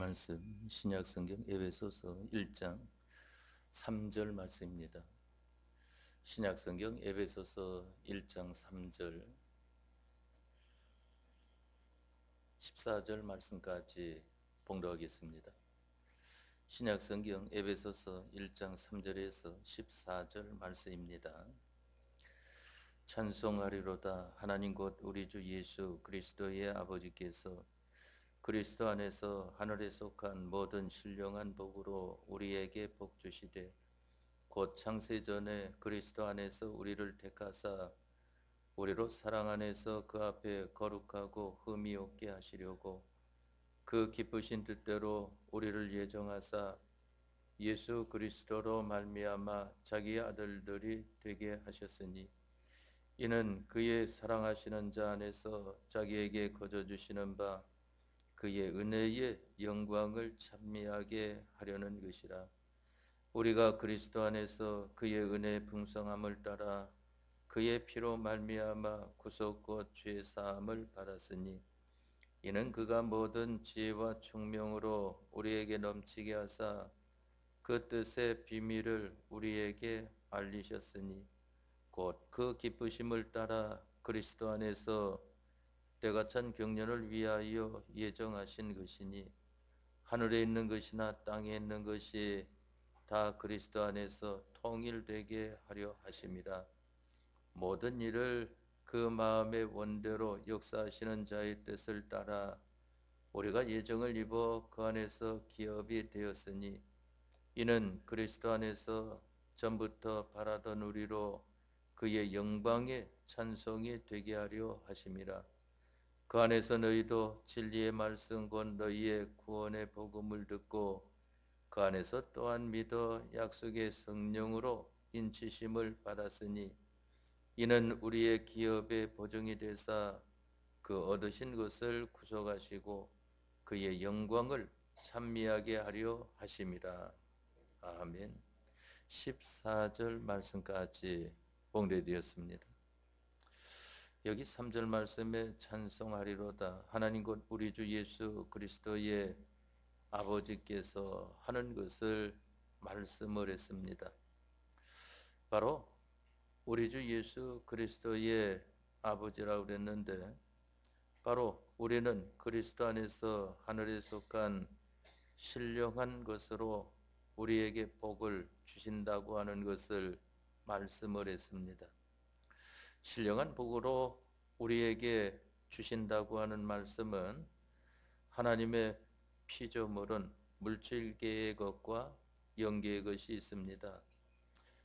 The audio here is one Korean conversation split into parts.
말씀 신약성경 에베소서 1장 3절 말씀입니다. 신약성경 에베소서 1장 3절 14절 말씀까지 봉독하겠습니다. 신약성경 에베소서 1장 3절에서 14절 말씀입니다. 찬송하리로다. 하나님 곧 우리 주 예수 그리스도의 아버지께서 그리스도 안에서 하늘에 속한 모든 신령한 복으로 우리에게 복 주시되 곧 창세전에 그리스도 안에서 우리를 택하사 우리로 사랑 안에서 그 앞에 거룩하고 흠이 없게 하시려고 그 기쁘신 뜻대로 우리를 예정하사 예수 그리스도로 말미암아 자기의 아들들이 되게 하셨으니 이는 그의 사랑하시는 자 안에서 자기에게 거저 주시는 바 그의 은혜의 영광을 찬미하게 하려는 것이라. 우리가 그리스도 안에서 그의 은혜의 풍성함을 따라 그의 피로 말미암아 구속 곧 죄 사함을 받았으니 이는 그가 모든 지혜와 총명으로 우리에게 넘치게 하사 그 뜻의 비밀을 우리에게 알리셨으니 곧 그 기쁘심을 따라 그리스도 안에서 때가 찬 경륜을 위하여 예정하신 것이니 하늘에 있는 것이나 땅에 있는 것이 다 그리스도 안에서 통일되게 하려 하심이라. 모든 일을 그 마음의 원대로 역사하시는 자의 뜻을 따라 우리가 예정을 입어 그 안에서 기업이 되었으니 이는 그리스도 안에서 전부터 바라던 우리로 그의 영광의 찬송이 되게 하려 하심이라. 그 안에서 너희도 진리의 말씀 곧 너희의 구원의 복음을 듣고 그 안에서 또한 믿어 약속의 성령으로 인치심을 받았으니 이는 우리의 기업의 보증이 되사 그 얻으신 것을 구속하시고 그의 영광을 찬미하게 하려 하심이라. 아멘. 14절 말씀까지 봉독되었습니다. 여기 3절 말씀에 찬송하리로다. 하나님 곧 우리 주 예수 그리스도의 아버지께서 하는 것을 말씀을 했습니다. 바로 우리 주 예수 그리스도의 아버지라고 그랬는데 바로 우리는 그리스도 안에서 하늘에 속한 신령한 것으로 우리에게 복을 주신다고 하는 것을 말씀을 했습니다. 신령한 복으로 우리에게 주신다고 하는 말씀은 하나님의 피조물은 물질계의 것과 영계의 것이 있습니다.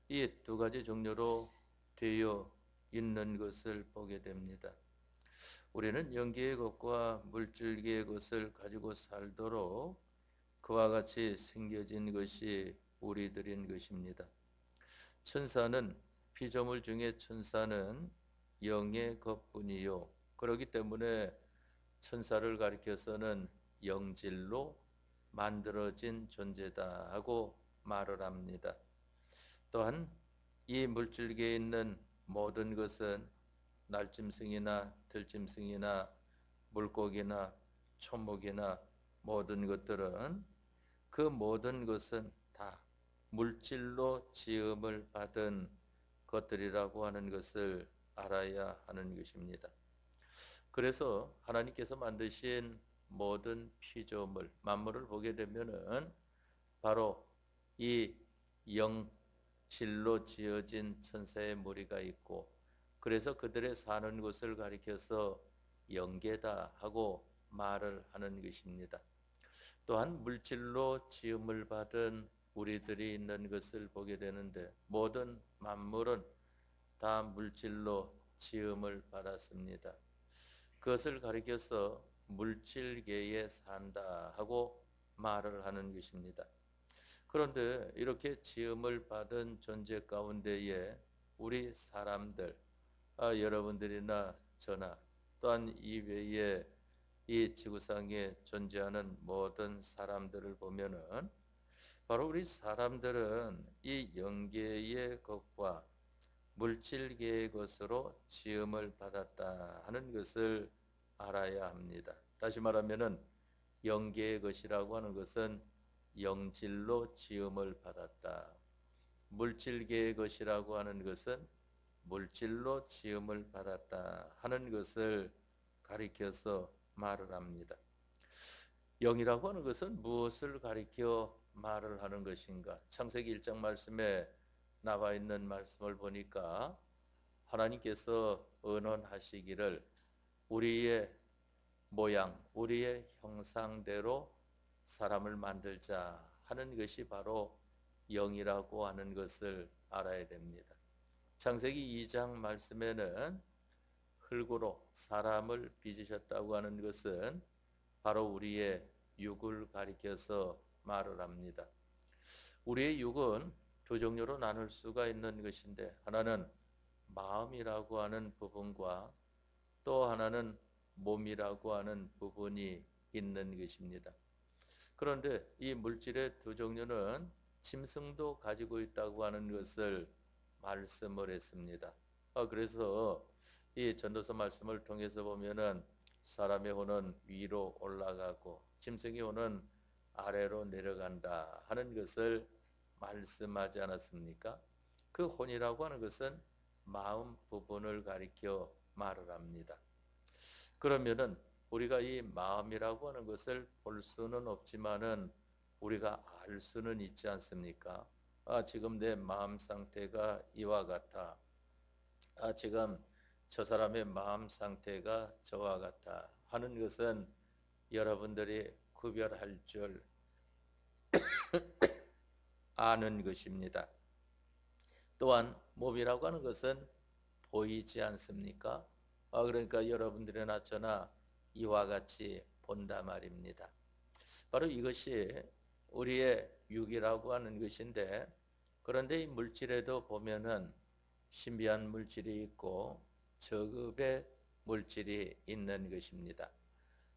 이 두 가지 종류로 되어 있는 것을 보게 됩니다. 우리는 영계의 것과 물질계의 것을 가지고 살도록 그와 같이 생겨진 것이 우리들인 것입니다. 천사는 피조물 중에 천사는 영의 것뿐이요. 그렇기 때문에 천사를 가리켜서는 영질로 만들어진 존재다 하고 말을 합니다. 또한 이 물질계에 있는 모든 것은 날짐승이나 들짐승이나 물고기나 초목이나 모든 것들은 그 모든 것은 다 물질로 지음을 받은 것들이라고 하는 것을 알아야 하는 것입니다. 그래서 하나님께서 만드신 모든 피조물, 만물을 보게 되면은 바로 이 영질로 지어진 천사의 무리가 있고 그래서 그들의 사는 곳을 가리켜서 영계다 하고 말을 하는 것입니다. 또한 물질로 지음을 받은 우리들이 있는 것을 보게 되는데 모든 만물은 다 물질로 지음을 받았습니다. 그것을 가리켜서 물질계에 산다 하고 말을 하는 것입니다. 그런데 이렇게 지음을 받은 존재 가운데에 우리 사람들, 여러분들이나 저나 또한 이외에 이 지구상에 존재하는 모든 사람들을 보면은 바로 우리 사람들은 이 영계의 것과 물질계의 것으로 지음을 받았다 하는 것을 알아야 합니다. 다시 말하면은 영계의 것이라고 하는 것은 영질로 지음을 받았다. 물질계의 것이라고 하는 것은 물질로 지음을 받았다 하는 것을 가리켜서 말을 합니다. 영이라고 하는 것은 무엇을 가리켜 말을 하는 것인가? 창세기 1장 말씀에 나와 있는 말씀을 보니까 하나님께서 언언하시기를 우리의 모양, 우리의 형상대로 사람을 만들자 하는 것이 바로 영이라고 하는 것을 알아야 됩니다. 창세기 2장 말씀에는 흙으로 사람을 빚으셨다고 하는 것은 바로 우리의 육을 가리켜서 말을 합니다. 우리의 육은 두 종류로 나눌 수가 있는 것인데 하나는 마음이라고 하는 부분과 또 하나는 몸이라고 하는 부분이 있는 것입니다. 그런데 이 물질의 두 종류는 짐승도 가지고 있다고 하는 것을 말씀을 했습니다. 그래서 이 전도서 말씀을 통해서 보면은 사람의 혼은 위로 올라가고 짐승의 혼은 아래로 내려간다 하는 것을 말씀하지 않았습니까? 그 혼이라고 하는 것은 마음 부분을 가리켜 말을 합니다. 그러면은 우리가 이 마음이라고 하는 것을 볼 수는 없지만은 우리가 알 수는 있지 않습니까? 지금 내 마음 상태가 이와 같아. 지금 저 사람의 마음 상태가 저와 같아 하는 것은 여러분들이 구별할 줄 아는 것입니다. 또한 몸이라고 하는 것은 보이지 않습니까? 그러니까 여러분들이나 저나 이와 같이 본다 말입니다. 바로 이것이 우리의 육이라고 하는 것인데 그런데 이 물질에도 보면은 신비한 물질이 있고 저급의 물질이 있는 것입니다.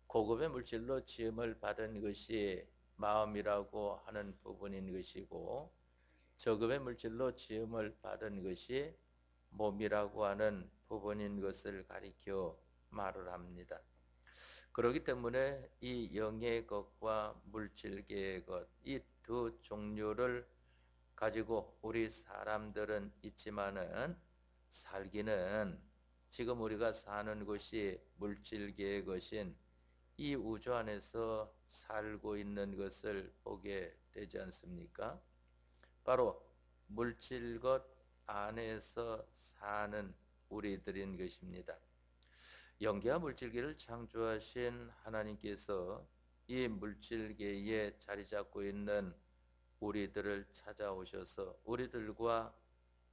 고급의 물질로 지음을 받은 것이 마음이라고 하는 부분인 것이고 저급의 물질로 지음을 받은 것이 몸이라고 하는 부분인 것을 가리켜 말을 합니다. 그렇기 때문에 이 영의 것과 물질계의 것, 이 두 종류를 가지고 우리 사람들은 있지만은 살기는 지금 우리가 사는 곳이 물질계의 것인 이 우주 안에서 살고 있는 것을 보게 되지 않습니까? 바로 물질것 안에서 사는 우리들인 것입니다. 영계와 물질계를 창조하신 하나님께서 이 물질계에 자리 잡고 있는 우리들을 찾아오셔서 우리들과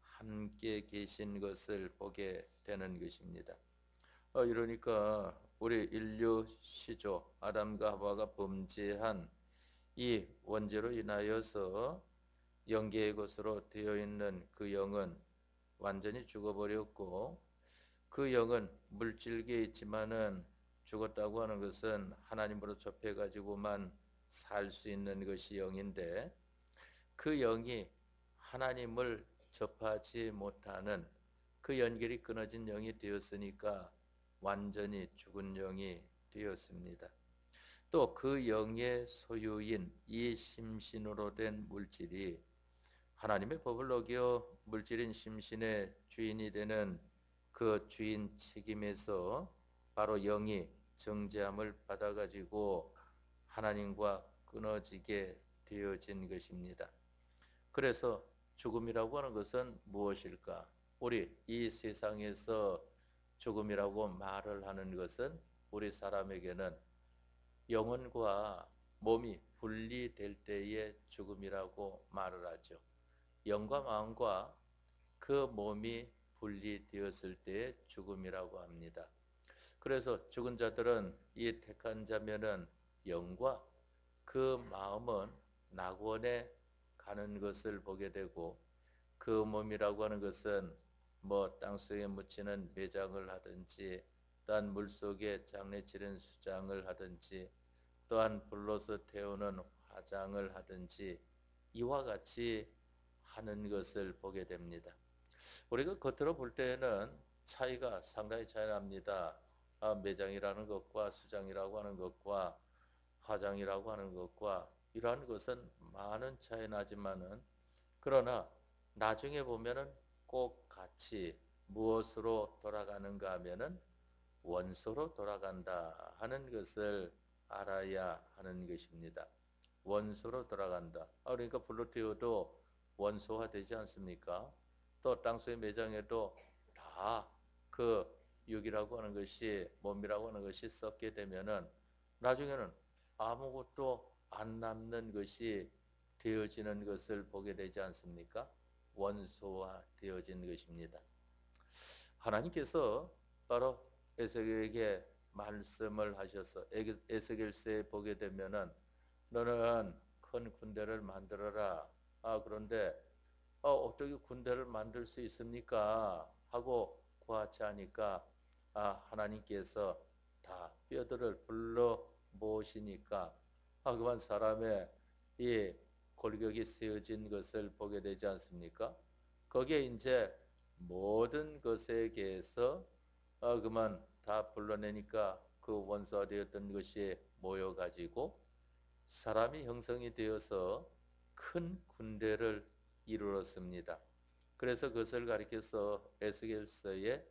함께 계신 것을 보게 되는 것입니다. 이러니까 우리 인류 시조 아담과 하와가 범죄한 이 원죄로 인하여서 영계의 것으로 되어 있는 그 영은 완전히 죽어버렸고 그 영은 물질계에 있지만은 죽었다고 하는 것은 하나님으로 접해가지고만 살 수 있는 것이 영인데 그 영이 하나님을 접하지 못하는 그 연결이 끊어진 영이 되었으니까 완전히 죽은 영이 되었습니다. 또 그 영의 소유인 이 심신으로 된 물질이 하나님의 법을 어겨 물질인 심신의 주인이 되는 그 주인 책임에서 바로 영이 정죄함을 받아가지고 하나님과 끊어지게 되어진 것입니다. 그래서 죽음이라고 하는 것은 무엇일까? 우리 이 세상에서 죽음이라고 말을 하는 것은 우리 사람에게는 영혼과 몸이 분리될 때의 죽음이라고 말을 하죠. 영과 마음과 그 몸이 분리되었을 때의 죽음이라고 합니다. 그래서 죽은 자들은 이 택한 자면은 영과 그 마음은 낙원에 가는 것을 보게 되고 그 몸이라고 하는 것은 뭐 땅속에 묻히는 매장을 하든지 또한 물속에 장례치른 수장을 하든지 또한 불로서 태우는 화장을 하든지 이와 같이 하는 것을 보게 됩니다. 우리가 겉으로 볼 때에는 차이가 상당히 차이 납니다. 매장이라는 것과 수장이라고 하는 것과 화장이라고 하는 것과 이러한 것은 많은 차이 나지만은 그러나 나중에 보면은 꼭 같이 무엇으로 돌아가는가 하면은 원소로 돌아간다 하는 것을 알아야 하는 것입니다. 원소로 돌아간다. 그러니까 플루토도 원소화 되지 않습니까? 또 땅속의 매장에도 다 그 육이라고 하는 것이 몸이라고 하는 것이 썩게 되면은 나중에는 아무것도 안 남는 것이 되어지는 것을 보게 되지 않습니까? 원소화 되어진 것입니다. 하나님께서 바로 에스겔에게 말씀을 하셔서 에스겔서에 보게 되면은 너는 큰 군대를 만들어라. 그런데 어떻게 군대를 만들 수 있습니까? 하고 구하자니까 하나님께서 다 뼈들을 불러 모으시니까 그만 사람의 이 골격이 세워진 것을 보게 되지 않습니까? 거기에 이제 모든 것에 대해서 그만 다 불러내니까 그 원소화되었던 것이 모여가지고 사람이 형성이 되어서 큰 군대를 이루었습니다. 그래서 그것을 가리켜서 에스겔서에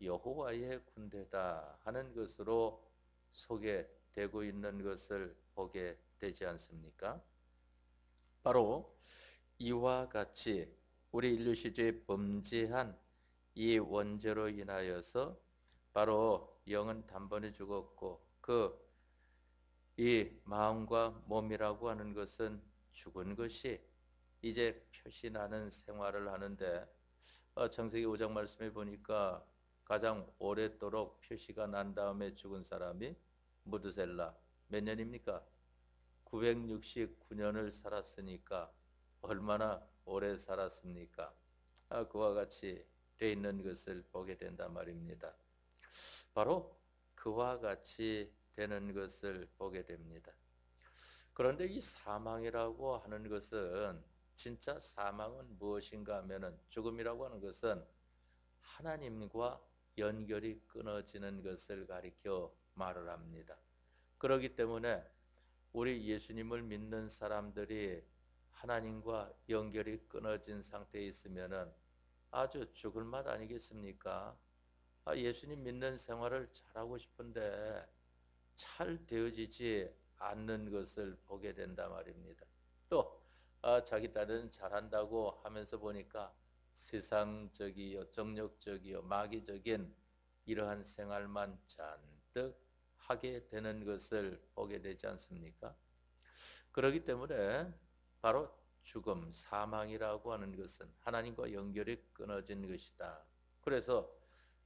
여호와의 군대다 하는 것으로 소개되고 있는 것을 보게 되지 않습니까? 바로 이와 같이 우리 인류 시대에 범죄한 이 원죄로 인하여서 바로 영은 단번에 죽었고 그 이 마음과 몸이라고 하는 것은 죽은 것이 이제 표시나는 생활을 하는데 창세기 5장 말씀에 보니까 가장 오랫도록 표시가 난 다음에 죽은 사람이 무드셀라 몇 년입니까? 969년을 살았으니까 얼마나 오래 살았습니까? 그와 같이 돼 있는 것을 보게 된단 말입니다. 바로 그와 같이 되는 것을 보게 됩니다. 그런데 이 사망이라고 하는 것은 진짜 사망은 무엇인가 하면은 죽음이라고 하는 것은 하나님과 연결이 끊어지는 것을 가리켜 말을 합니다. 그렇기 때문에 우리 예수님을 믿는 사람들이 하나님과 연결이 끊어진 상태에 있으면은 아주 죽을 맛 아니겠습니까? 예수님 믿는 생활을 잘하고 싶은데 잘 되어지지 않는 것을 보게 된다 말입니다. 또 자기 딸은 잘한다고 하면서 보니까 세상적이요, 정욕적이요, 마귀적인 이러한 생활만 잔뜩 하게 되는 것을 보게 되지 않습니까? 그렇기 때문에 바로 죽음, 사망이라고 하는 것은 하나님과 연결이 끊어진 것이다. 그래서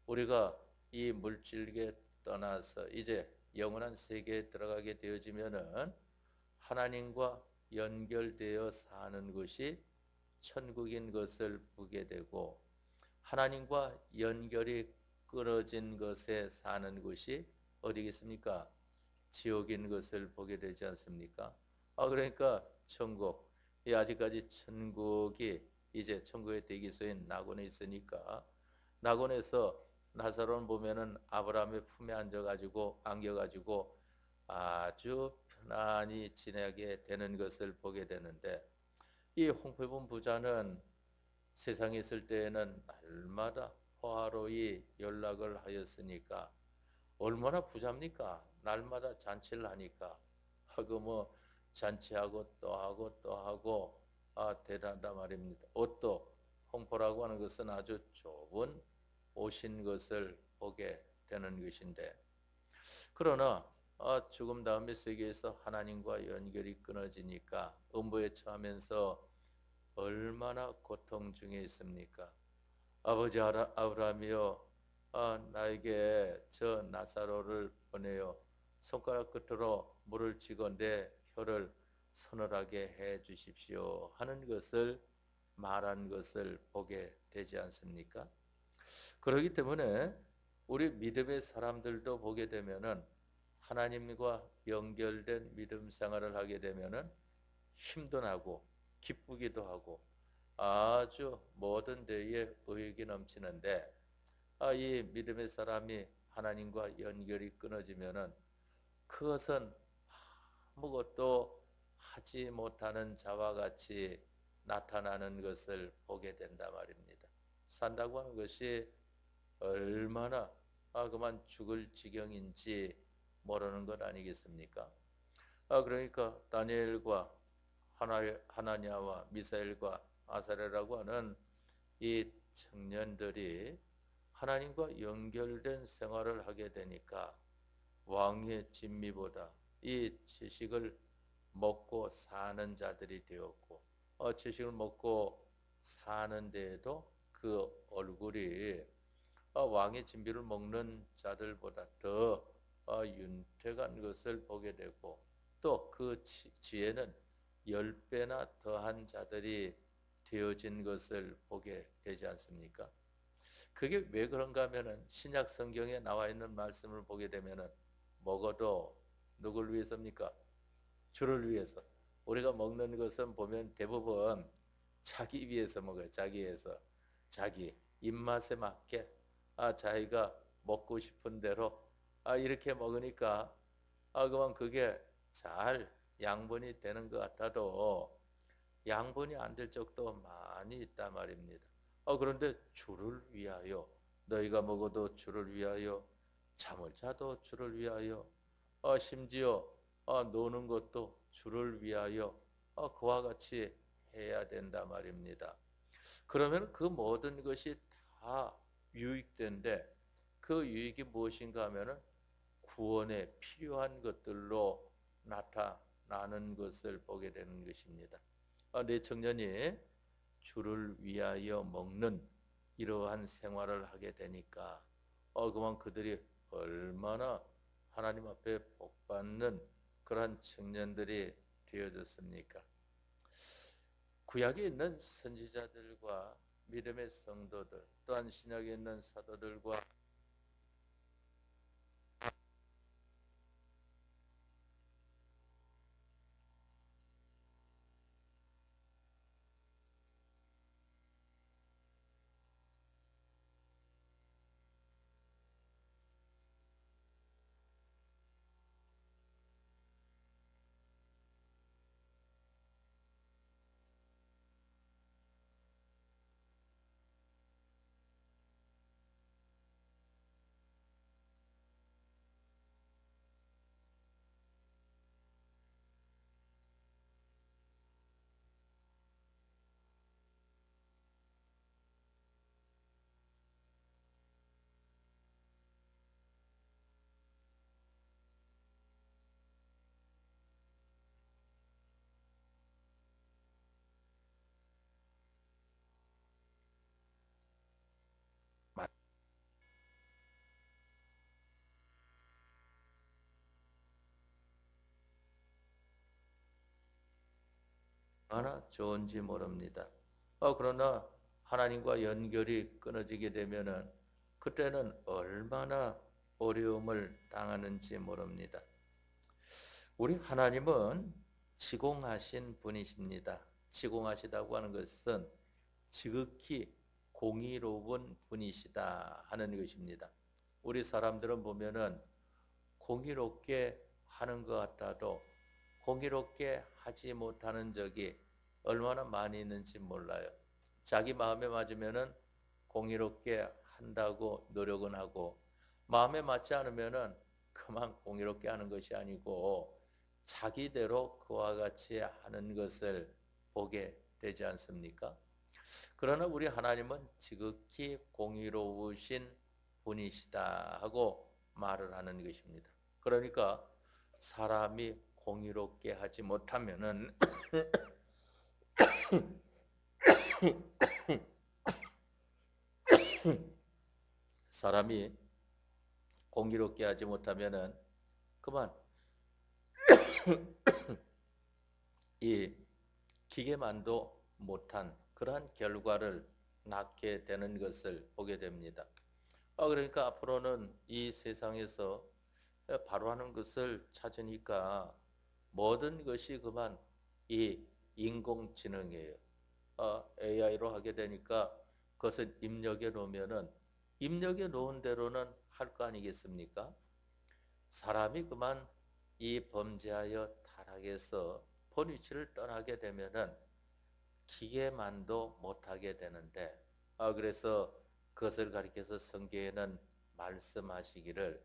우리가 이 물질계 떠나서 이제 영원한 세계에 들어가게 되어지면은 하나님과 연결되어 사는 것이 천국인 것을 보게 되고 하나님과 연결이 끊어진 것에 사는 것이 어디겠습니까? 지옥인 것을 보게 되지 않습니까? 그러니까 천국, 아직까지 천국이 이제 천국의 대기소인 낙원에 있으니까 낙원에서 나사로는 보면은 아브라함의 품에 앉아가지고 안겨가지고 아주 편안히 지내게 되는 것을 보게 되는데 이 홍표본 부자는 세상에 있을 때에는 날마다 화로이 연락을 하였으니까 얼마나 부자입니까? 날마다 잔치를 하니까 하고 뭐 잔치하고 또 하고 또 하고 대단하다 말입니다. 옷도 홍포라고 하는 것은 아주 좁은 옷인 것을 보게 되는 것인데 그러나 죽음 다음의 세계에서 하나님과 연결이 끊어지니까 음부에 처하면서 얼마나 고통 중에 있습니까? 아버지 아브라함이여 나에게 저 나사로를 보내어 손가락 끝으로 물을 쥐고 내 혀를 서늘하게 해 주십시오 하는 것을 말한 것을 보게 되지 않습니까? 그렇기 때문에 우리 믿음의 사람들도 보게 되면은 하나님과 연결된 믿음 생활을 하게 되면은 힘도 나고 기쁘기도 하고 아주 모든 데에 의욕이 넘치는데 이 믿음의 사람이 하나님과 연결이 끊어지면은 그것은 아무것도 하지 못하는 자와 같이 나타나는 것을 보게 된다 말입니다. 산다고 하는 것이 얼마나 그만 죽을 지경인지 모르는 것 아니겠습니까? 그러니까 다니엘과 하나냐와 미사엘과 아사랴라고 하는 이 청년들이 하나님과 연결된 생활을 하게 되니까 왕의 진미보다 이 지식을 먹고 사는 자들이 되었고, 지식을 먹고 사는 데에도 그 얼굴이 왕의 진미를 먹는 자들보다 더 윤택한 것을 보게 되고, 또 그 지혜는 10배나 더한 자들이 되어진 것을 보게 되지 않습니까? 그게 왜 그런가 하면은 신약 성경에 나와 있는 말씀을 보게 되면은 먹어도 누굴 위해서입니까? 주를 위해서. 우리가 먹는 것은 보면 대부분 자기 위해서 먹어요. 자기 위해서. 자기 입맛에 맞게 자기가 먹고 싶은 대로 이렇게 먹으니까 그만 그게 잘 양분이 되는 것 같아도 양분이 안 될 적도 많이 있단 말입니다. 그런데 주를 위하여 너희가 먹어도 주를 위하여 잠을 자도 주를 위하여 심지어 노는 것도 주를 위하여 그와 같이 해야 된다 말입니다. 그러면 그 모든 것이 다 유익된데 그 유익이 무엇인가 하면은 구원에 필요한 것들로 나타나는 것을 보게 되는 것입니다. 내 청년이 주를 위하여 먹는 이러한 생활을 하게 되니까 그만 그들이 얼마나 하나님 앞에 복받는 그러한 청년들이 되어졌습니까? 구약에 있는 선지자들과 믿음의 성도들, 또한 신약에 있는 사도들과 얼마나 좋은지 모릅니다. 그러나 하나님과 연결이 끊어지게 되면은 그때는 얼마나 어려움을 당하는지 모릅니다. 우리 하나님은 지공하신 분이십니다. 지공하시다고 하는 것은 지극히 공의로운 분이시다 하는 것입니다. 우리 사람들은 보면은 공의롭게 하는 것 같아도 공의롭게 하지 못하는 적이 얼마나 많이 있는지 몰라요. 자기 마음에 맞으면은 공의롭게 한다고 노력은 하고 마음에 맞지 않으면은 그만 공의롭게 하는 것이 아니고 자기대로 그와 같이 하는 것을 보게 되지 않습니까? 그러나 우리 하나님은 지극히 공의로우신 분이시다 하고 말을 하는 것입니다. 그러니까 사람이 공의롭게 하지 못하면은 사람이 공의롭게 하지 못하면은 그만 이 기계만도 못한 그러한 결과를 낳게 되는 것을 보게 됩니다. 그러니까 앞으로는 이 세상에서 바로 하는 것을 찾으니까 모든 것이 그만 이 인공지능이에요. AI로 하게 되니까 그것을 입력해 놓으면은 입력해 놓은 대로는 할 거 아니겠습니까? 사람이 그만 이 범죄하여 타락해서 본 위치를 떠나게 되면은 기계만도 못하게 되는데, 그래서 그것을 가리켜서 성경에는 말씀하시기를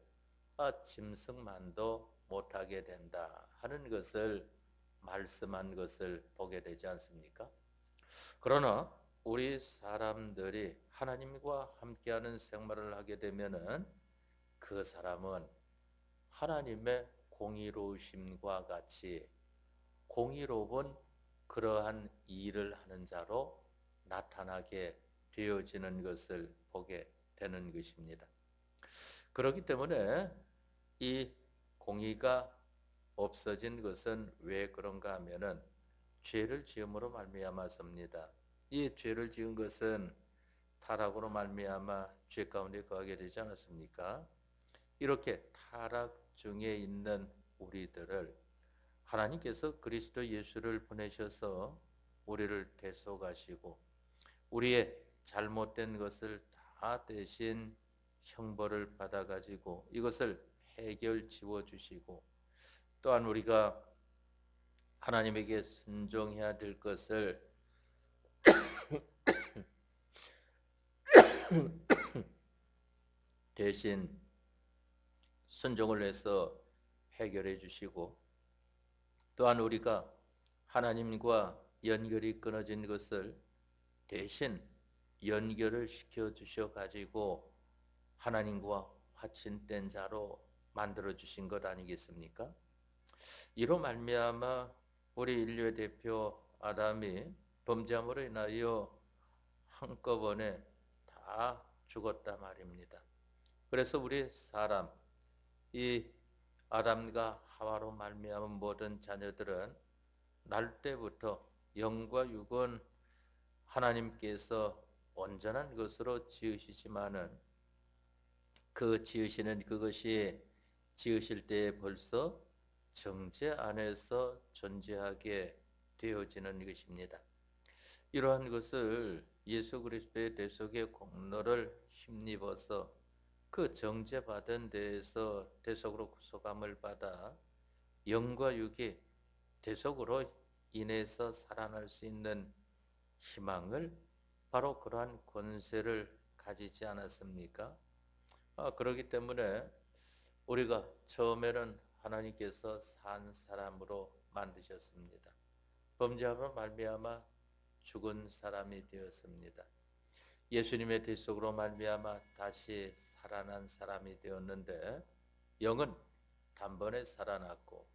짐승만도 못하게 된다 하는 것을 말씀한 것을 보게 되지 않습니까? 그러나 우리 사람들이 하나님과 함께하는 생활을 하게 되면은 그 사람은 하나님의 공의로우심과 같이 공의로운 그러한 일을 하는 자로 나타나게 되어지는 것을 보게 되는 것입니다. 그렇기 때문에 이 공의가 없어진 것은 왜 그런가 하면은 죄를 지음으로 말미암아서입니다. 이 죄를 지은 것은 타락으로 말미암아 죄 가운데 거하게 되지 않았습니까? 이렇게 타락 중에 있는 우리들을 하나님께서 그리스도 예수를 보내셔서 우리를 대속하시고 우리의 잘못된 것을 다 대신 형벌을 받아가지고 이것을 해결 지워주시고, 또한 우리가 하나님에게 순종해야 될 것을 대신 순종을 해서 해결해 주시고, 또한 우리가 하나님과 연결이 끊어진 것을 대신 연결을 시켜 주셔 가지고 하나님과 화친된 자로 만들어 주신 것 아니겠습니까? 이로 말미암아 우리 인류의 대표 아담이 범죄함으로 인하여 한꺼번에 다 죽었다 말입니다. 그래서 우리 사람, 이 아담과 하와로 말미암은 모든 자녀들은 날 때부터 영과 육은 하나님께서 온전한 것으로 지으시지만은 그 지으시는 그것이 지으실 때에 벌써 정죄 안에서 존재하게 되어지는 것입니다. 이러한 것을 예수 그리스도의 대속의 공로를 힘입어서 그 정죄받은 데에서 대속으로 구속함을 받아 영과 육이 대속으로 인해서 살아날 수 있는 희망을, 바로 그러한 권세를 가지지 않았습니까? 그렇기 때문에 우리가 처음에는 하나님께서 산 사람으로 만드셨습니다. 범죄함으로 말미암아 죽은 사람이 되었습니다. 예수님의 대속으로 말미암아 다시 살아난 사람이 되었는데, 영은 단번에 살아났고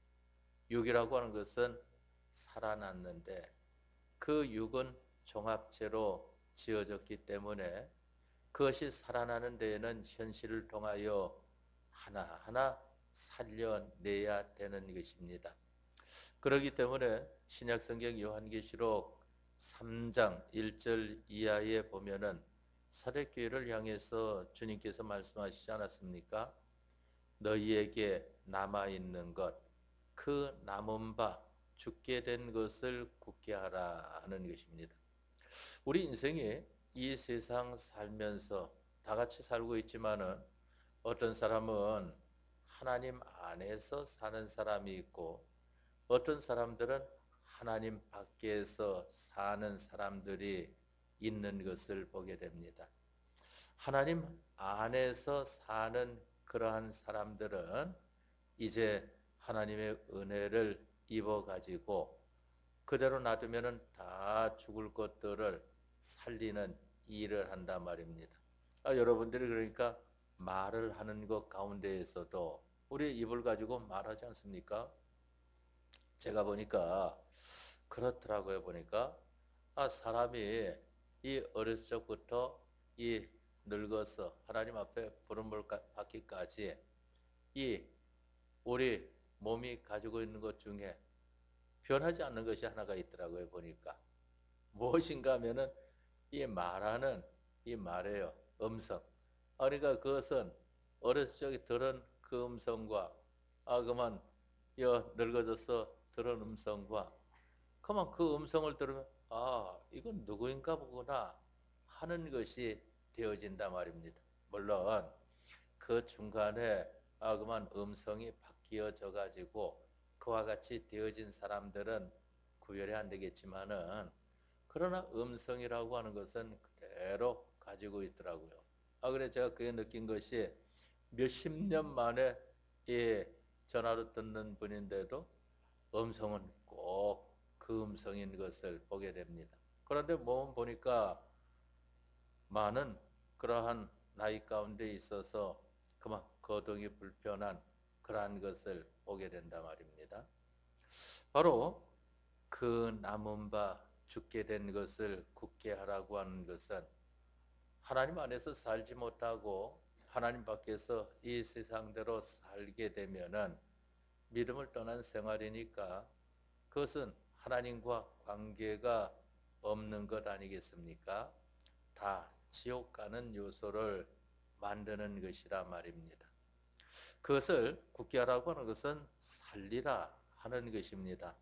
육이라고 하는 것은 살아났는데 그 육은 종합체로 지어졌기 때문에 그것이 살아나는 데에는 현실을 통하여 하나하나 살려내야 되는 것입니다. 그렇기 때문에 신약성경 요한계시록 3장 1절 이하에 보면은 사대교회를 향해서 주님께서 말씀하시지 않았습니까? 너희에게 남아있는 것, 그 남은 바 죽게 된 것을 굳게 하라 하는 것입니다. 우리 인생이 이 세상 살면서 다 같이 살고 있지만은 어떤 사람은 하나님 안에서 사는 사람이 있고 어떤 사람들은 하나님 밖에서 사는 사람들이 있는 것을 보게 됩니다. 하나님 안에서 사는 그러한 사람들은 이제 하나님의 은혜를 입어가지고 그대로 놔두면 다 죽을 것들을 살리는 일을 한단 말입니다. 여러분들이 그러니까 말을 하는 것 가운데에서도 우리 입을 가지고 말하지 않습니까? 제가 보니까 그렇더라고요. 보니까 사람이 이 어렸을 적부터 이 늙어서 하나님 앞에 부름을 받기까지 이 우리 몸이 가지고 있는 것 중에 변하지 않는 것이 하나가 있더라고요. 보니까 무엇인가 하면은 이 말하는 이 말이에요. 음성. 그러니까 그것은 어렸을 적에 들은 그 음성과 그만 늙어져서 들은 음성과 그만 그 음성을 들으면 이건 누구인가 보구나 하는 것이 되어진단 말입니다. 물론 그 중간에 그만 음성이 바뀌어져 가지고 그와 같이 되어진 사람들은 구별이 안 되겠지만은 그러나 음성이라고 하는 것은 그대로 가지고 있더라고요. 그래 제가 그게 느낀 것이 몇십 년 만에 이 전화로 듣는 분인데도 음성은 꼭 그 음성인 것을 보게 됩니다. 그런데 몸 보니까 많은 그러한 나이 가운데 있어서 그만 거동이 불편한 그러한 것을 보게 된다 말입니다. 바로 그 남은 바 죽게 된 것을 굳게 하라고 하는 것은 하나님 안에서 살지 못하고 하나님 밖에서 이 세상대로 살게 되면은 믿음을 떠난 생활이니까 그것은 하나님과 관계가 없는 것 아니겠습니까? 다 지옥 가는 요소를 만드는 것이라 말입니다. 그것을 굳게 하라고 하는 것은 살리라 하는 것입니다.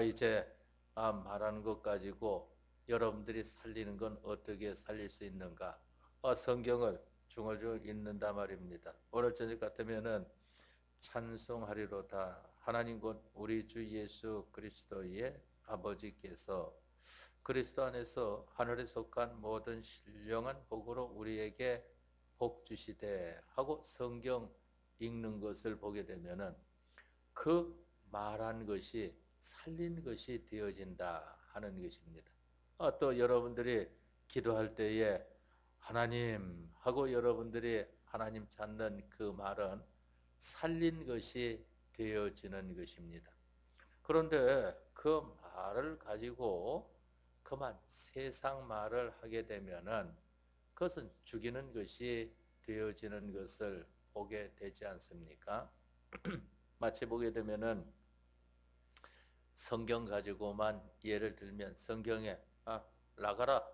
이제 말하는 것 가지고 여러분들이 살리는 건 어떻게 살릴 수 있는가? 성경을 중얼중얼 읽는다 말입니다. 오늘 저녁 같으면은 찬송하리로다. 하나님 곧 우리 주 예수 그리스도의 아버지께서 그리스도 안에서 하늘에 속한 모든 신령한 복으로 우리에게 복 주시되 하고 성경 읽는 것을 보게 되면은 그 말한 것이 살린 것이 되어진다 하는 것입니다. 또 여러분들이 기도할 때에 하나님 하고 여러분들이 하나님 찾는 그 말은 살린 것이 되어지는 것입니다. 그런데 그 말을 가지고 그만 세상 말을 하게 되면은 그것은 죽이는 것이 되어지는 것을 보게 되지 않습니까? 마치 보게 되면은 성경 가지고만 예를 들면 성경에 나가라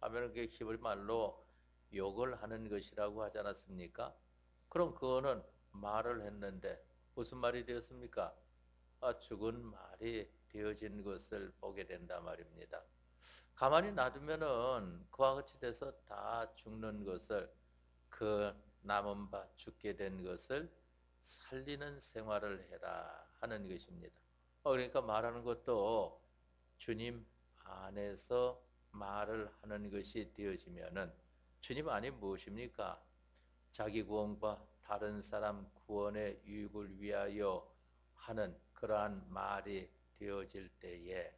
하면 그게 히브리 말로 욕을 하는 것이라고 하지 않았습니까? 그럼 그거는 말을 했는데 무슨 말이 되었습니까? 죽은 말이 되어진 것을 보게 된다 말입니다. 가만히 놔두면은 그와 같이 돼서 다 죽는 것을 그 남은 바 죽게 된 것을 살리는 생활을 해라 하는 것입니다. 그러니까 말하는 것도 주님 안에서 말을 하는 것이 되어지면은 주님 안이 무엇입니까? 자기 구원과 다른 사람 구원의 유익을 위하여 하는 그러한 말이 되어질 때에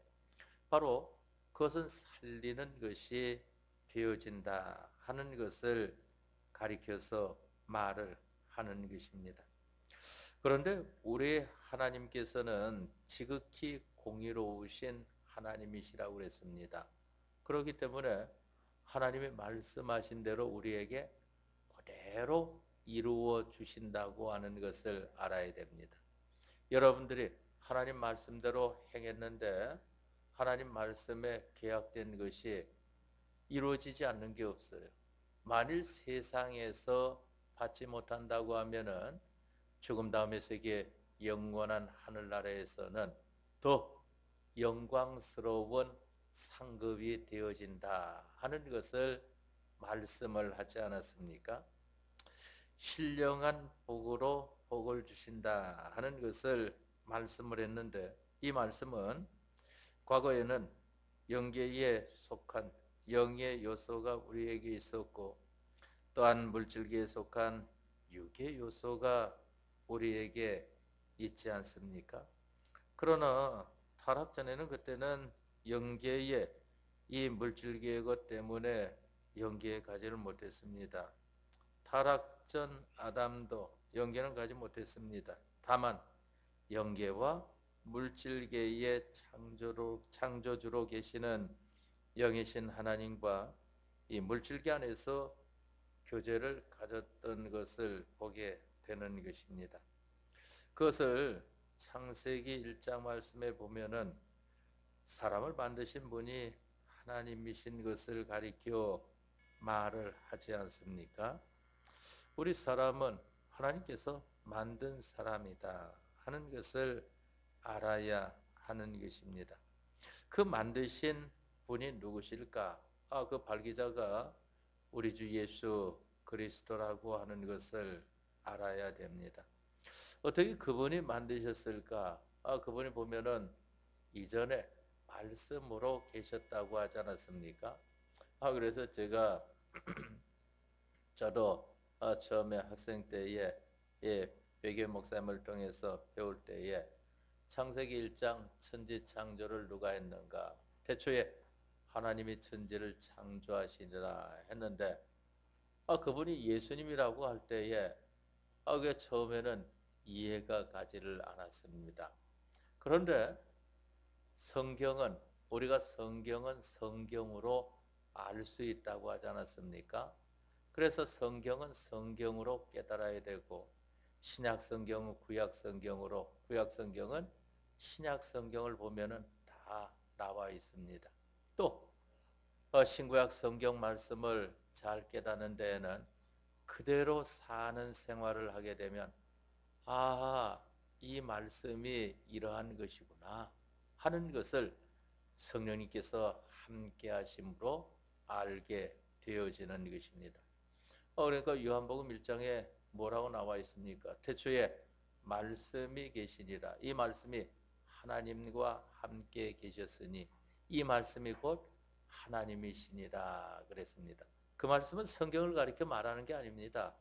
바로 그것은 살리는 것이 되어진다 하는 것을 가리켜서 말을 하는 것입니다. 그런데 우리 하나님께서는 지극히 공의로우신 하나님이시라고 그랬습니다. 그렇기 때문에 하나님이 말씀하신 대로 우리에게 그대로 이루어 주신다고 하는 것을 알아야 됩니다. 여러분들이 하나님 말씀대로 행했는데 하나님 말씀에 계약된 것이 이루어지지 않는 게 없어요. 만일 세상에서 받지 못한다고 하면은 죽음 다음의 세계 영원한 하늘나라에서는 더 영광스러운 상급이 되어진다 하는 것을 말씀을 하지 않았습니까? 신령한 복으로 복을 주신다 하는 것을 말씀을 했는데 이 말씀은 과거에는 영계에 속한 영의 요소가 우리에게 있었고 또한 물질계에 속한 육의 요소가 우리에게 있지 않습니까? 그러나 타락 전에는 그때는 영계의 이 물질계의 것 때문에 영계에 가지를 못했습니다. 타락 전 아담도 영계는 가지 못했습니다. 다만 영계와 물질계의 창조주로 계시는 영이신 하나님과 이 물질계 안에서 교제를 가졌던 것을 보게 되는 것입니다. 그것을 창세기 1장 말씀에 보면은 사람을 만드신 분이 하나님이신 것을 가리켜 말을 하지 않습니까? 우리 사람은 하나님께서 만든 사람이다 하는 것을 알아야 하는 것입니다. 그 만드신 분이 누구실까? 그 발기자가 우리 주 예수 그리스도라고 하는 것을 알아야 됩니다. 어떻게 그분이 만드셨을까? 그분이 보면은 이전에 말씀으로 계셨다고 하지 않았습니까? 그래서 제가 저도 처음에 학생 때에 외교 목사님을 통해서 배울 때에 창세기 1장 천지 창조를 누가 했는가? 태초에 하나님이 천지를 창조하시니라 했는데 그분이 예수님이라고 할 때에 그게 처음에는 이해가 가지를 않았습니다. 그런데 성경은 우리가 성경은 성경으로 알 수 있다고 하지 않았습니까? 그래서 성경은 성경으로 깨달아야 되고 신약 성경은 구약 성경으로 구약 성경은 신약 성경을 보면은 다 나와 있습니다. 또 신구약 성경 말씀을 잘 깨닫는 데에는 그대로 사는 생활을 하게 되면 이 말씀이 이러한 것이구나 하는 것을 성령님께서 함께 하심으로 알게 되어지는 것입니다. 그러니까 요한복음 1장에 뭐라고 나와 있습니까? 태초에 말씀이 계시니라. 이 말씀이 하나님과 함께 계셨으니 이 말씀이 곧 하나님이시니라 그랬습니다. 그 말씀은 성경을 가리켜 말하는 게 아닙니다.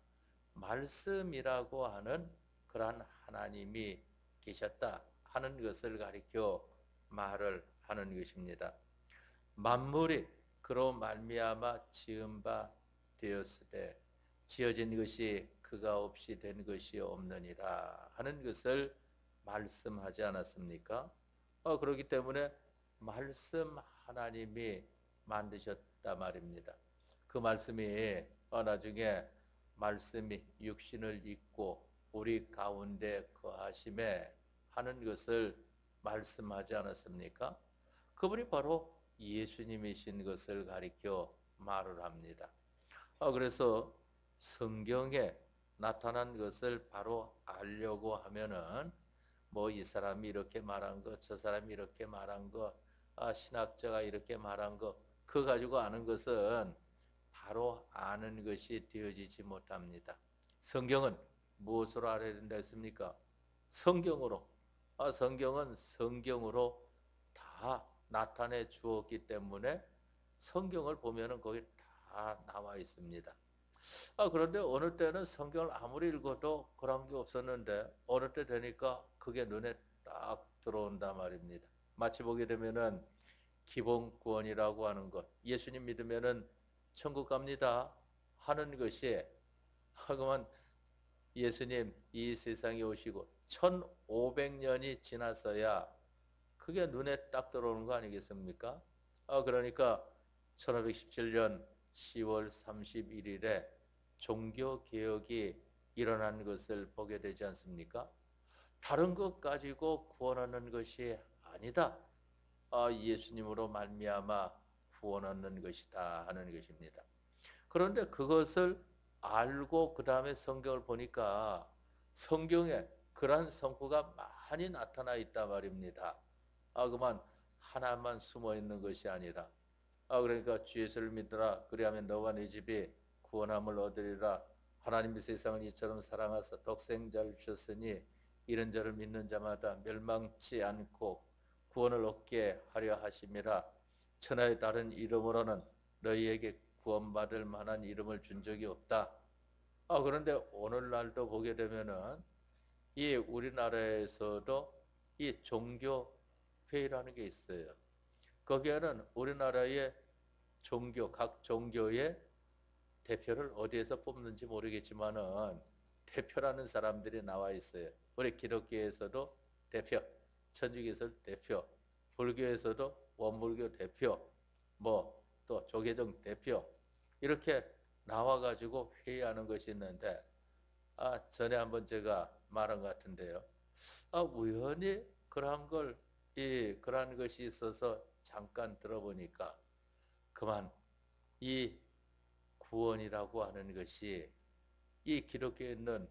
말씀이라고 하는 그러한 하나님이 계셨다 하는 것을 가리켜 말을 하는 것입니다. 만물이 그로 말미암아 지은 바 되었으되 지어진 것이 그가 없이 된 것이 없느니라 하는 것을 말씀하지 않았습니까? 그렇기 때문에 말씀 하나님이 만드셨다 말입니다. 그 말씀이 나중에 말씀이 육신을 입고 우리 가운데 거하심에 하는 것을 말씀하지 않았습니까? 그분이 바로 예수님이신 것을 가리켜 말을 합니다. 그래서 성경에 나타난 것을 바로 알려고 하면은 뭐 이 사람이 이렇게 말한 거, 저 사람이 이렇게 말한 거, 신학자가 이렇게 말한 거, 그거 가지고 아는 것은 바로 아는 것이 되어지지 못합니다. 성경은 무엇으로 알아야 된다 했습니까? 성경으로. 성경은 성경으로 다 나타내 주었기 때문에 성경을 보면은 거기 다 나와 있습니다. 그런데 어느 때는 성경을 아무리 읽어도 그런 게 없었는데 어느 때 되니까 그게 눈에 딱 들어온단 말입니다. 마치 보게 되면은 기본구원이라고 하는 것, 예수님 믿으면은 천국 갑니다 하는 것이 그러면 예수님 이 세상에 오시고 1500년이 지나서야 그게 눈에 딱 들어오는 거 아니겠습니까? 그러니까 1517년 10월 31일에 종교개혁이 일어난 것을 보게 되지 않습니까? 다른 것 가지고 구원하는 것이 아니다. 예수님으로 말미암아 구원 얻는 것이다 하는 것입니다. 그런데 그것을 알고 그 다음에 성경을 보니까 성경에 그러한 성구가 많이 나타나 있다 말입니다. 그만 하나만 숨어 있는 것이 아니라 그러니까 주 예수를 믿으라 그리하면 너와 네 집이 구원함을 얻으리라. 하나님이 세상을 이처럼 사랑하사 독생자를 주셨으니 이런 자를 믿는 자마다 멸망치 않고 구원을 얻게 하려 하심이라. 천하의 다른 이름으로는 너희에게 구원받을 만한 이름을 준 적이 없다. 그런데 오늘날도 보게 되면은 이 우리나라에서도 이 종교회의라는 게 있어요. 거기에는 우리나라의 각 종교의 대표를 어디에서 뽑는지 모르겠지만은 대표라는 사람들이 나와 있어요. 우리 기독교에서도 대표, 천주교에서도 대표, 불교에서도 원불교 대표, 뭐 또 조계종 대표 이렇게 나와가지고 회의하는 것이 있는데 전에 한번 제가 말한 것 같은데요. 우연히 그러한 것이 있어서 잠깐 들어보니까 그만 이 구원이라고 하는 것이 이 기독교에 있는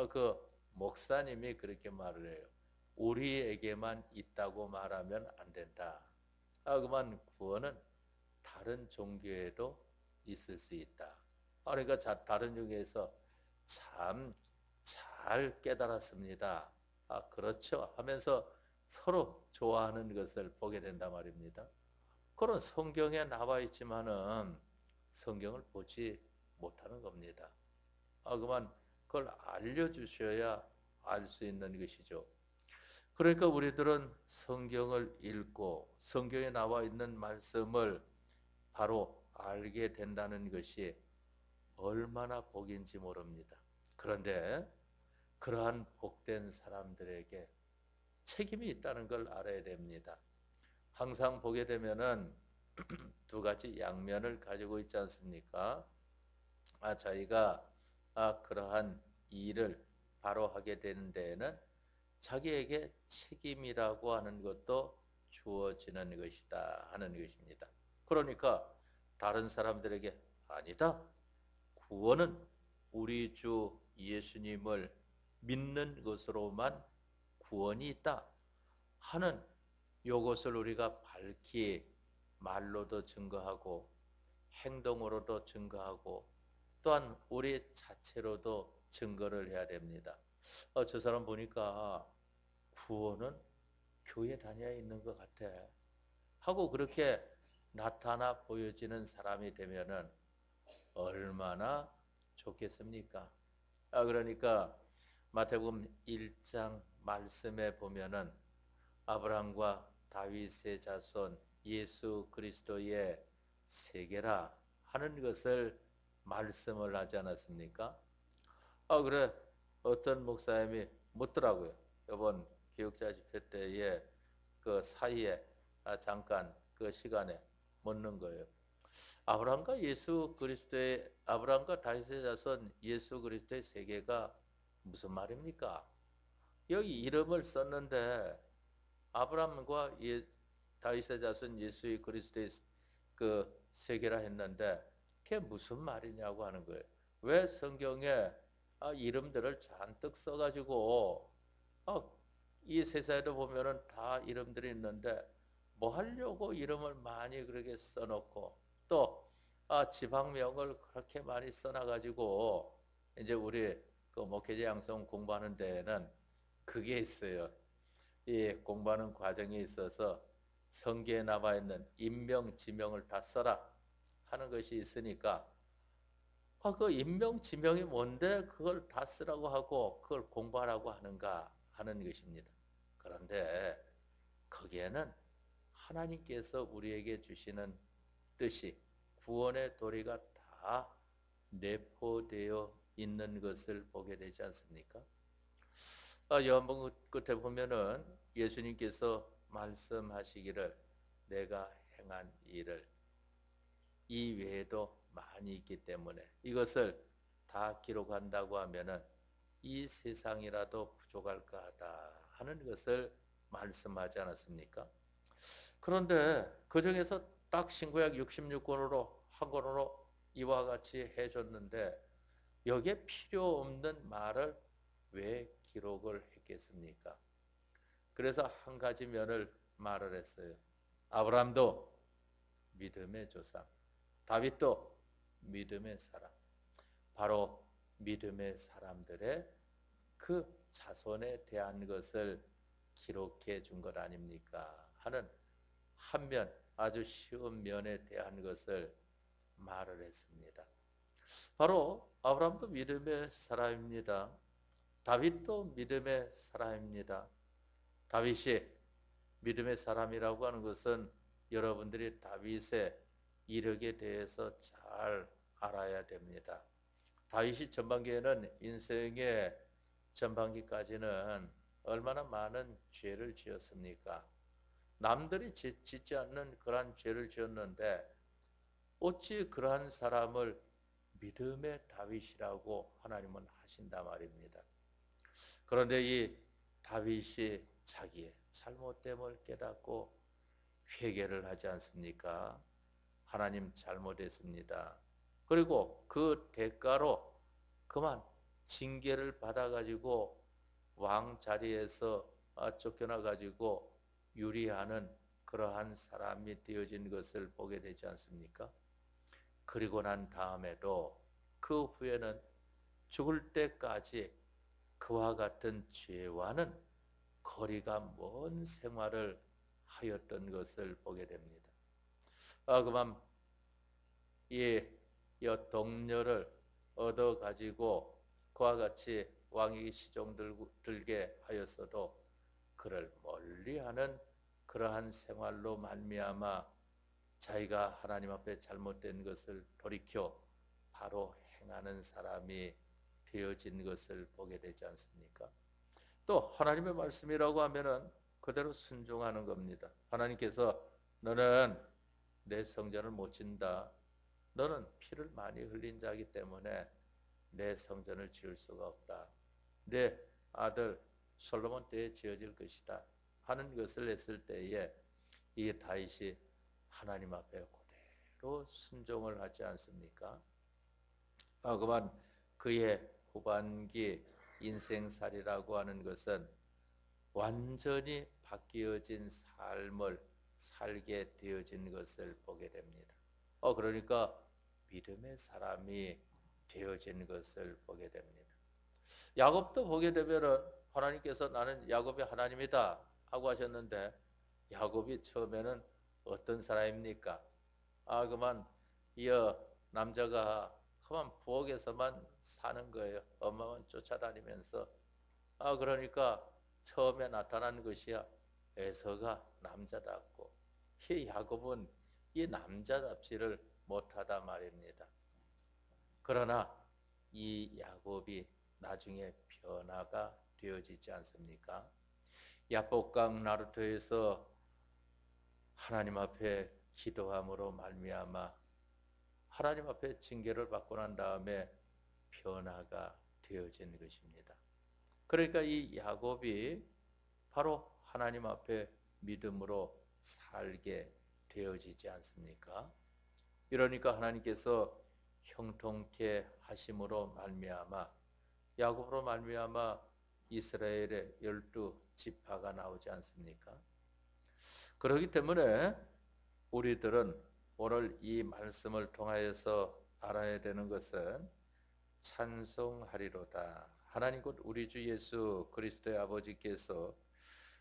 그 목사님이 그렇게 말을 해요. 우리에게만 있다고 말하면 안 된다. 그만 구원은 다른 종교에도 있을 수 있다. 그러니까 다른 종교에서 참 잘 깨달았습니다. 그렇죠 하면서 서로 좋아하는 것을 보게 된단 말입니다. 그런 성경에 나와 있지만은 성경을 보지 못하는 겁니다. 그만 그걸 알려주셔야 알 수 있는 것이죠. 그러니까 우리들은 성경을 읽고 성경에 나와 있는 말씀을 바로 알게 된다는 것이 얼마나 복인지 모릅니다. 그런데 그러한 복된 사람들에게 책임이 있다는 걸 알아야 됩니다. 항상 보게 되면은 두 가지 양면을 가지고 있지 않습니까? 저희가 그러한 일을 바로 하게 되는 데에는 자기에게 책임이라고 하는 것도 주어지는 것이다 하는 것입니다. 그러니까 다른 사람들에게 아니다. 구원은 우리 주 예수님을 믿는 것으로만 구원이 있다 하는 이것을 우리가 밝히 말로도 증거하고 행동으로도 증거하고 또한 우리 자체로도 증거를 해야 됩니다. 저 사람 보니까 구원은 교회 다녀야 있는 것 같아 하고 그렇게 나타나 보여지는 사람이 되면은 얼마나 좋겠습니까? 그러니까 마태복음 1장 말씀에 보면은 아브라함과 다윗의 자손 예수 그리스도의 세계라 하는 것을 말씀을 하지 않았습니까? 그래. 어떤 목사님이 묻더라고요. 이번 기억자 집회 때에 그 사이에 잠깐 그 시간에 묻는 거예요. 아브라함과 다윗의 자손 예수 그리스도의 세계가 무슨 말입니까? 여기 이름을 썼는데 아브라함과 다윗의 자손 예수 그리스도의 그 세계라 했는데 그게 무슨 말이냐고 하는 거예요. 왜 성경에 이름들을 잔뜩 써가지고 이 세상에도 보면은 다 이름들이 있는데 뭐 하려고 이름을 많이 그렇게 써놓고 또 지방명을 그렇게 많이 써놔가지고 이제 우리 그 목회자 양성 공부하는 데에는 그게 있어요. 이 공부하는 과정에 있어서 성경에 나와 있는 인명, 지명을 다 써라 하는 것이 있으니까 그 인명, 지명이 뭔데 그걸 다 쓰라고 하고 그걸 공부하라고 하는가 하는 것입니다. 그런데 거기에는 하나님께서 우리에게 주시는 뜻이 구원의 도리가 다 내포되어 있는 것을 보게 되지 않습니까? 요한복음 끝에 보면은 예수님께서 말씀하시기를 내가 행한 일을 이 외에도 많이 있기 때문에 이것을 다 기록한다고 하면은 이 세상이라도 부족할까 하다 하는 것을 말씀하지 않았습니까? 그런데 그 중에서 딱 신구약 66권으로 한 권으로 이와 같이 해줬는데 여기에 필요 없는 말을 왜 기록을 했겠습니까? 그래서 한 가지 면을 말을 했어요. 아브라함도 믿음의 조상, 다윗도 믿음의 사람, 바로 믿음의 사람들의 그 자손에 대한 것을 기록해 준 것 아닙니까? 하는 한 면, 아주 쉬운 면에 대한 것을 말을 했습니다. 바로 아브라함도 믿음의 사람입니다. 다윗도 믿음의 사람입니다. 다윗이 믿음의 사람이라고 하는 것은 여러분들이 다윗의 이력에 대해서 잘 알아야 됩니다. 다윗이 전반기에는 인생의 전반기까지는 얼마나 많은 죄를 지었습니까? 남들이 짓지 않는 그러한 죄를 지었는데 어찌 그러한 사람을 믿음의 다윗이라고 하나님은 하신단 말입니다. 그런데 이 다윗이 자기의 잘못됨을 깨닫고 회개를 하지 않습니까? 하나님 잘못했습니다. 그리고 그 대가로 그만 징계를 받아가지고 왕 자리에서 쫓겨나가지고 유리하는 그러한 사람이 되어진 것을 보게 되지 않습니까? 그리고 난 다음에도 그 후에는 죽을 때까지 그와 같은 죄와는 거리가 먼 생활을 하였던 것을 보게 됩니다. 그만 이 동료를 얻어 가지고 그와 같이 왕에게 시종 들게 하였어도 그를 멀리하는 그러한 생활로 말미암아 자기가 하나님 앞에 잘못된 것을 돌이켜 바로 행하는 사람이 되어진 것을 보게 되지 않습니까? 또 하나님의 말씀이라고 하면은 그대로 순종하는 겁니다. 하나님께서 너는 내 성전을 못 진다. 너는 피를 많이 흘린 자이기 때문에 내 성전을 지을 수가 없다. 내 아들 솔로몬 때에 지어질 것이다. 하는 것을 했을 때에 이 다윗이 하나님 앞에 그대로 순종을 하지 않습니까? 그만 그의 후반기 인생살이라고 하는 것은 완전히 바뀌어진 삶을 살게 되어진 것을 보게 됩니다. 그러니까 믿음의 사람이 되어진 것을 보게 됩니다. 야곱도 보게 되면은 하나님께서 나는 야곱의 하나님이다 하고 하셨는데 야곱이 처음에는 어떤 사람입니까? 그만 이 남자가 그만 부엌에서만 사는 거예요. 엄마만 쫓아다니면서. 그러니까 처음에 나타난 것이야. 에서가 남자답고 이 야곱은 이 남자답지를 못하다 말입니다. 그러나 이 야곱이 나중에 변화가 되어지지 않습니까? 야복강 나루토에서 하나님 앞에 기도함으로 말미암아 하나님 앞에 징계를 받고 난 다음에 변화가 되어진 것입니다. 그러니까 이 야곱이 바로 하나님 앞에 믿음으로 살게 되어지지 않습니까? 이러니까 하나님께서 형통케 하심으로 말미암아 야곱으로 말미암아 이스라엘의 12지파가 나오지 않습니까? 그렇기 때문에 우리들은 오늘 이 말씀을 통하여서 알아야 되는 것은 찬송하리로다. 하나님 곧 우리 주 예수 그리스도의 아버지께서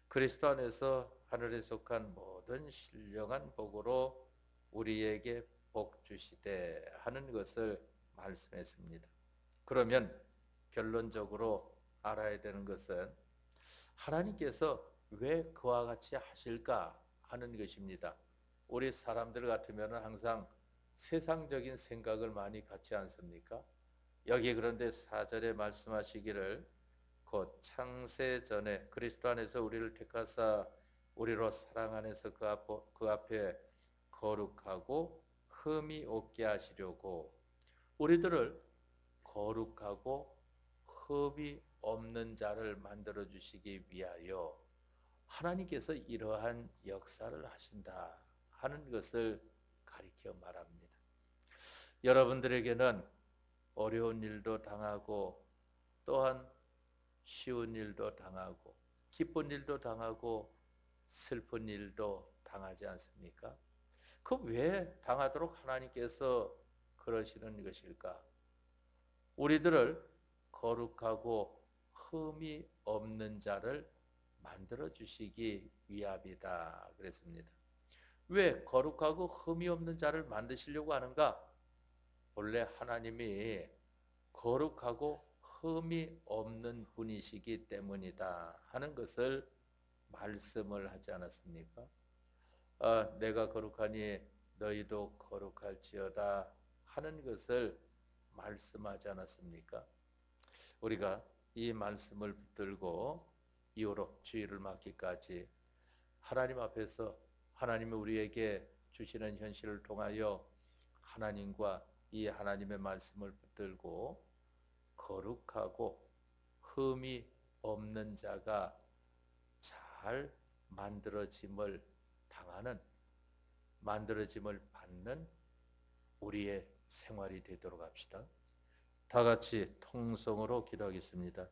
그리스도 안에서 하늘에 속한 모든 신령한 복으로 우리에게 복 주시되 하는 것을 말씀했습니다. 그러면 결론적으로 알아야 되는 것은 하나님께서 왜 그와 같이 하실까 하는 것입니다. 우리 사람들 같으면 항상 세상적인 생각을 많이 갖지 않습니까? 여기 그런데 4절에 말씀하시기를 곧 창세 전에 그리스도 안에서 우리를 택하사 우리로 사랑 안에서 그 앞에 거룩하고 흠이 없게 하시려고 우리들을 거룩하고 흠이 없는 자를 만들어 주시기 위하여 하나님께서 이러한 역사를 하신다 하는 것을 가리켜 말합니다. 여러분들에게는 어려운 일도 당하고 또한 쉬운 일도 당하고 기쁜 일도 당하고 슬픈 일도 당하지 않습니까? 그 왜 당하도록 하나님께서 그러시는 것일까? 우리들을 거룩하고 흠이 없는 자를 만들어 주시기 위함이다 그랬습니다. 왜 거룩하고 흠이 없는 자를 만드시려고 하는가? 본래 하나님이 거룩하고 흠이 없는 분이시기 때문이다 하는 것을 말씀을 하지 않았습니까? 내가 거룩하니 너희도 거룩할지어다 하는 것을 말씀하지 않았습니까? 우리가 이 말씀을 붙들고 이후로 주일을 맞기까지 하나님 앞에서 하나님이 우리에게 주시는 현실을 통하여 하나님과 이 하나님의 말씀을 붙들고 거룩하고 흠이 없는 자가 잘 만들어짐을 당하는, 만들어짐을 받는 우리의 생활이 되도록 합시다. 다 같이 통성으로 기도하겠습니다.